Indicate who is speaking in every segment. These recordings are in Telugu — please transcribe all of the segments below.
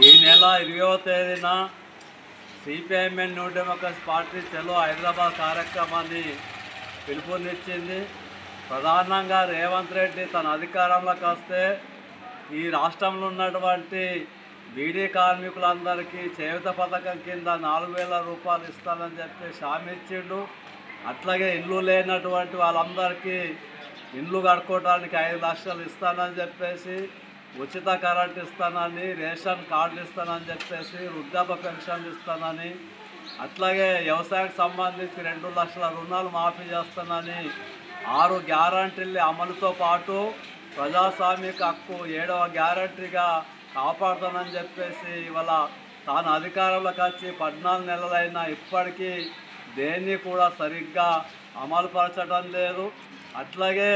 Speaker 1: ఈ నెల 20వ తేదీన సిపిఐఎంఎల్ న్యూ డెమోక్రసీ పార్టీ చలో హైదరాబాద్ కార్యక్రమాన్ని పిలుపునిచ్చింది. ప్రధానంగా రేవంత్ రెడ్డి తన అధికారంలోకి వస్తే ఈ రాష్ట్రంలో ఉన్నటువంటి బీడీ కార్మికులందరికీ చేయూత పథకం కింద 4,000 రూపాయలు ఇస్తానని చెప్పి హామీ ఇచ్చిండు. అట్లాగే ఇల్లు లేనటువంటి వాళ్ళందరికీ ఇండ్లు కట్టుకోవడానికి 5 లక్షలు ఇస్తానని చెప్పేసి, ఉచిత కరెంట్ ఇస్తానని, రేషన్ కార్డులు ఇస్తానని చెప్పేసి, వృద్ధాప్య పెన్షన్లు ఇస్తానని, అట్లాగే వ్యవసాయానికి సంబంధించి 2 లక్షల రుణాలు మాఫీ చేస్తానని 6 గ్యారంటీల అమలుతో పాటు ప్రజాస్వామిక హక్కు 7వ గ్యారంటీగా కాపాడుతానని చెప్పేసి ఇవాళ తాను అధికారంలోకి వచ్చి 14 నెలలైనా ఇప్పటికీ దేన్ని కూడా సరిగ్గా అమలుపరచడం లేదు. అట్లాగే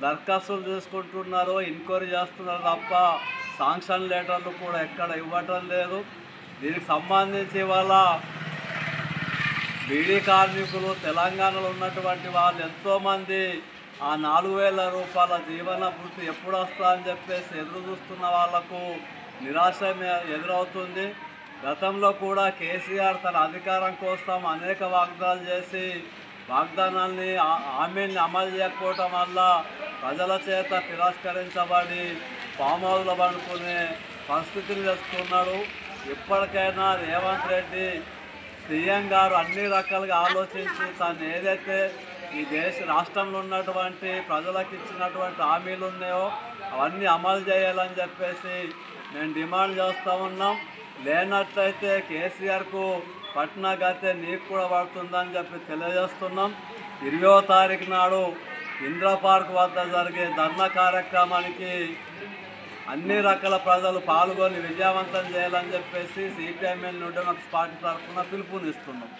Speaker 1: దరఖాస్తులు తీసుకుంటున్నారు, ఎంక్వైరీ చేస్తున్నారు తప్ప శాంక్షన్ లెటర్లు కూడా ఎక్కడ ఇవ్వటం లేదు. దీనికి సంబంధించి ఇవాళ బీడీ కార్మికులు తెలంగాణలో ఉన్నటువంటి వాళ్ళు ఎంతోమంది ఆ 4,000 రూపాయల జీవన భృతి ఎప్పుడు వస్తా అని చెప్పేసి ఎదురు చూస్తున్న వాళ్లకు నిరాశ ఎదురవుతుంది. గతంలో కూడా కేసీఆర్ తన అధికారం కోసం అనేక వాగ్దానాలు చేసి వాగ్దానాల్ని హామీని అమలు చేయకపోవటం వల్ల ప్రజల చేత తిరస్కరించబడి ఫామ్ హౌస్లో పడుకునే పరిస్థితిని తెస్తున్నాడు. ఇప్పటికైనా రేవంత్ రెడ్డి సీఎం గారు అన్ని రకాలుగా ఆలోచించి తాను ఏదైతే ఈ రాష్ట్రంలో ఉన్నటువంటి ప్రజలకు ఇచ్చినటువంటి హామీలు ఉన్నాయో అవన్నీ అమలు చేయాలని చెప్పేసి మేము డిమాండ్ చేస్తూ ఉన్నాం. లేనట్లయితే కేసీఆర్కు పట్టిన గతే నీకు కూడా పడుతుందని చెప్పి తెలియజేస్తున్నాం. 20వ తారీఖు నాడు ఇందిరా పార్క్ వద్ద జరిగే ధర్నా కార్యక్రమానికి అన్ని రకాల ప్రజలు పాల్గొని విజయవంతం చేయాలని చెప్పేసి సిపిఐఎంఎల్ న్యూ డెమోక్రసీ పార్టీ తరఫున పిలుపునిస్తున్నాం.